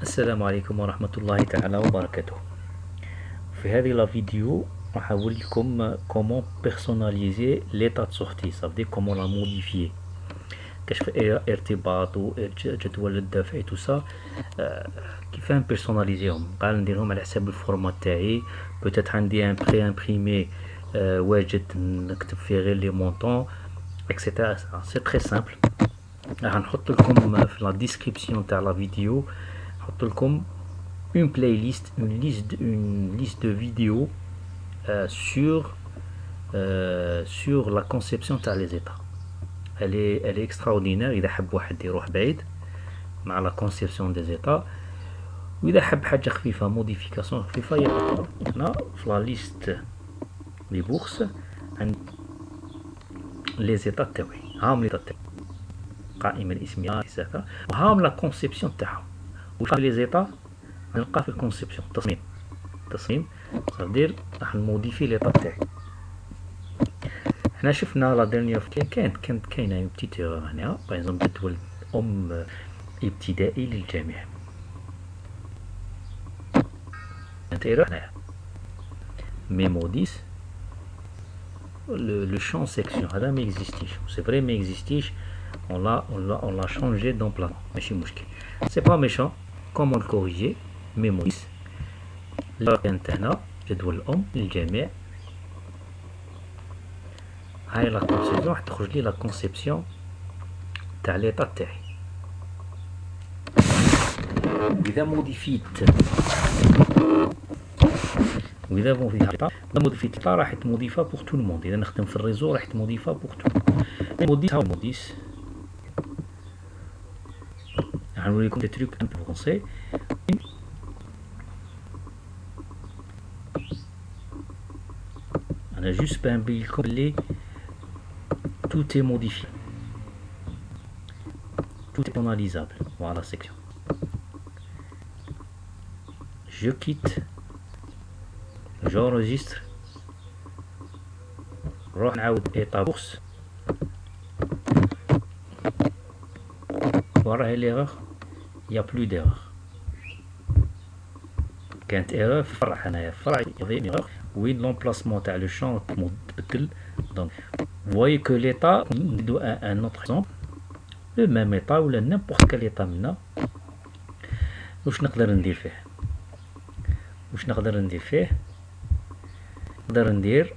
السلام عليكم ورحمة الله تعالى وبركاته. في هذه لا فيديو راح أقول لكم comment personnaliser l'état de sortie. Ça veut dire comment la modifier. كشف ارتباط وجدول الدفع tout ça. كيف نبيرسوناليزيهم؟ قال نديرهم على حساب الفورمات تاعي. بوتيتر عندي ان بري امبريمي واجد نكتب فيه غير لي مونطون اكسيتيرا. سي تري سامبل. راح نحط لكم في لا ديسكريبسيون تاع لا فيديو نحط لكم une playlist, une liste de vidéos sur la conception تاع les états. Elle est extraordinaire. إذا حب واحد يروح بعيد مع la conception des états، وإذا حب حاجة خفيفة موديفيكاسيون خفيفة يقدر. هنا في لا ليست لي بورس عند لي زيتا تاعي، هاهم لي تاعي القائمة الاسمية وهاهم لا كونسيبسيون تاعهم. وش لي زيتا نلقى في الكونسيبسيون تصميم صدير راح نموديفي ليطا تاعي. حنا شفنا لا ديرنيير كانت كاينه اون بتيت ايرور هنا باغ اكزومبل جدول ابتدائي للجامعة. كانت ايرور هنايا ميمو 10 le champ section هذا ما اكزيستيش. سي فري ما اكزيستيش. on l'a changé d'emplacement ماشي مشكل. سي با ميشون. كومون كوريجي ميمو 10 اللي كانت هنا جدول الأم للجميع. هاي لا كونسيبسيون راح تخرج لي لا كونسيبسيون تاع ليطا تاعي. إذا موديفيت ليطا راح تموديفا بوغ تو الموند. إذا نخدم في الريزو راح تموديفا بوغ تو. موديس هاو موديس راح نوريكم دي تروك ان بو فرونسي. أنا جوست بنبين لكم بلي tout est modifié, tout est personnalisable. Voilà la section. Je quitte, j'enregistre, نروح نعاود état bourse. وراها l'erreur, il n'y a plus d'erreur. كانت erreur في الفرع هنايا، الفرع يضيع erreur وين l'emplacement تاع لو شون تبدل. donc vous voyez que l'état un autre exemple le même état ولا n'importe quel état منا. واش نقدر ندير فيه نقدر ندير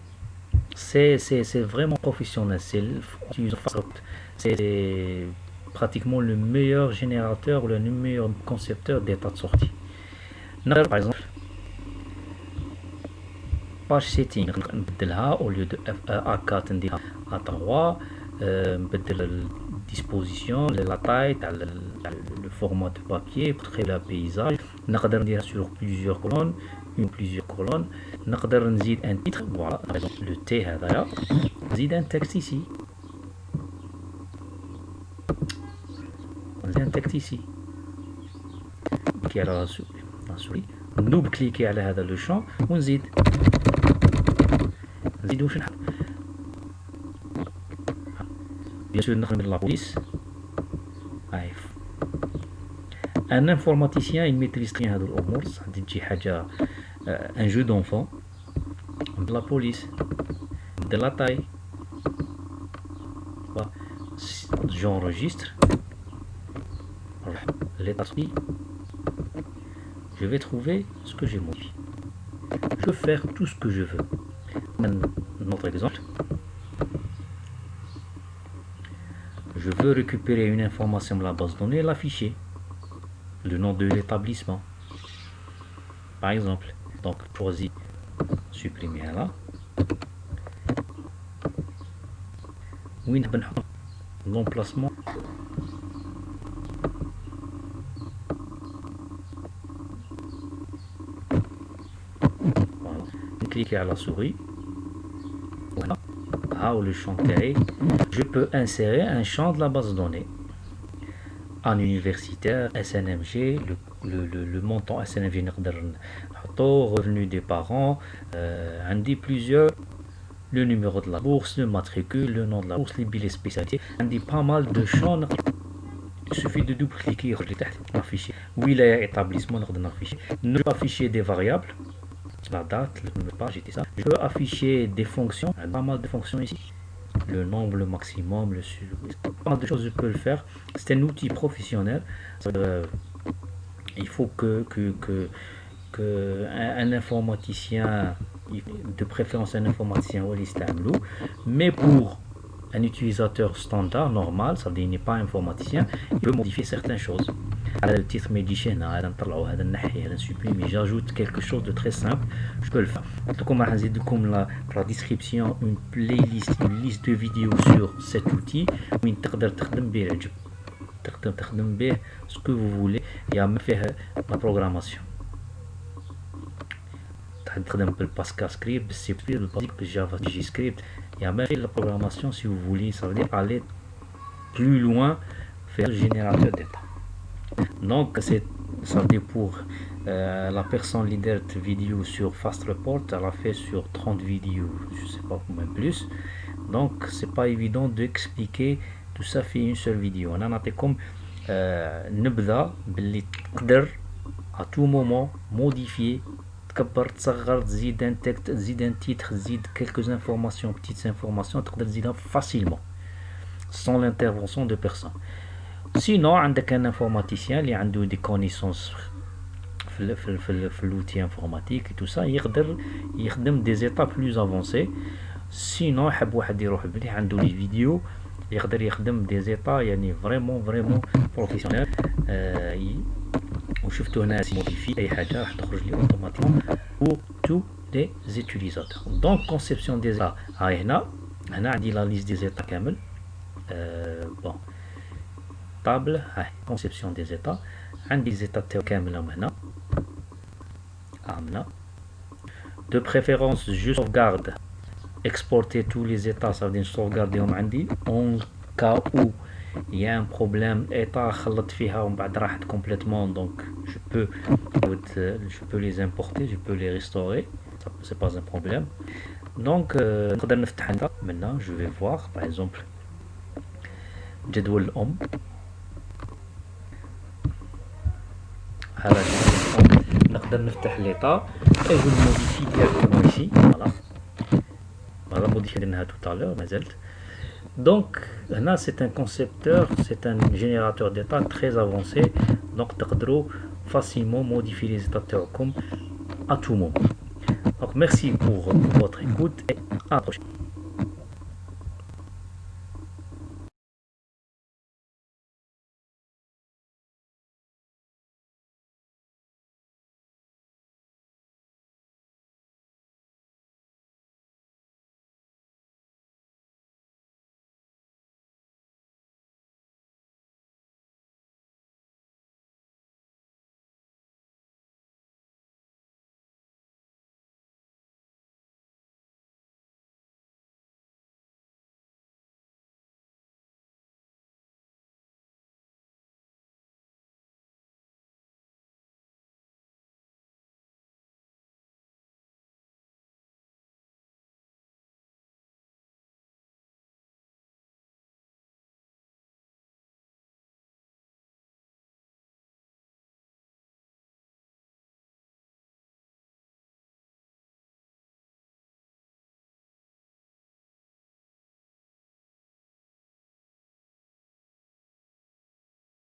c'est vraiment professionnel. c'est pratiquement le meilleur générateur ou le meilleur concepteur d'état de sortie. نقدر par exemple page setting نبدلها au lieu de A4 نديرها A3. نبدل disposition la taille تاع le format de papier pour créer la paysage. نقدر نديرها sur plusieurs colonnes. نقدر نزيد un titre. voilà par exemple le T هذايا نزيد un texte ici. كي على la souris نوب كليكي على هذا لو شون ونزيد واش نحب. بيان سور نخدم لا بوليس. عايف ان انفورماتيسيان يميتريز تري هادو الامور. عندي تجي حاجه ان جو دونفون de la police de la taille. j'enregistre l'état de je vais trouver ce que j'ai modifié. Je peux faire tout ce que je veux. Un autre exemple, je veux récupérer une information de la base de données et l'afficher, le nom de l'établissement par exemple. donc choisis supprimer là. وين نحب نحط l'emplacement. cliquer à la souris. Voilà. Où le champ تاعي. Je peux insérer un champ de la base de données. Un universitaire, SNMG, le montant SNMG نقدر نحطو, revenu des parents, عندي plusieurs, le numéro de la bourse, le matricule, le nom de la bourse, les billets spécialités. عندي pas mal de champs il suffit de double-cliquer يخرج لي تحت afficher ولاية établissement نقدر afficher. Je peux afficher des variables, la date, le page, j'ai dit ça. Je peux afficher des fonctions, il y a pas mal de fonctions ici. Le nombre, le maximum, le sur, pas mal de choses je peux le faire. C'est un outil professionnel. Il faut que un informaticien, de préférence un informaticien, mais pour un utilisateur standard, normal, ça veut dire qu'il n'est pas informaticien, il peut modifier certaines choses. Le titre j'ajoute quelque chose de très simple, je peux le faire. Comme la description, une playlist, une liste de vidéos sur cet outil, où ce que vous voulez, il y a même fait la programmation. Le Pascal script, le C++, le Java, JavaScript, il y a même fait la programmation si vous voulez, ça veut dire aller plus loin, faire le générateur d'état. Donc ça veut dire pour la personne leader de vidéo sur Fast Report, elle a fait sur 30 vidéos, je sais pas même plus. Donc c'est pas évident d'expliquer tout ça fait une seule vidéo. On a noté comme نبذة باللي تقدر à tout moment modifier تكبر تصغر تزيد un texte تزيد un titre تزيد quelques informations petites informations تقدر تزيدها facilement sans l'intervention de personne. Sinon عندك un informaticien اللي عنده des connaissances في l'outil informatique et tout ça يقدر يخدم des états plus avancés. Sinon حب واحد يروح بلي عنده les vidéos يقدر يخدم des états يعني vraiment professionnels. وشفتوا هنا موديفي اي حاجه راح تخرج لي اوتوماتيكمون pour tous les utilisateurs. Donc conception des états هاي هنا عندي لا ليست des états كامل. bon table هاي conception des états عندي les états تاعو كاملهم هنا. de préférence je sauvegarde exporter tous les états, ça veut dire sauvegarder عندي en cas où il y a un problème état خلط فيها ومن بعد راحت complètement, donc je peux les importer, je peux les restaurer, c'est pas un problème. Donc نقدر نفتح هنا. maintenant je vais voir par exemple جدول الأم. هذا نقدر نفتح l'état et je le modifie directement ici. voilà modifié درناها tout à l'heure مازالت. Donc là c'est un concepteur, c'est un générateur d'état très avancé, donc تقدروا facilement modifier les états تاعكم à tout moment. Donc merci pour votre écoute et à la prochaine.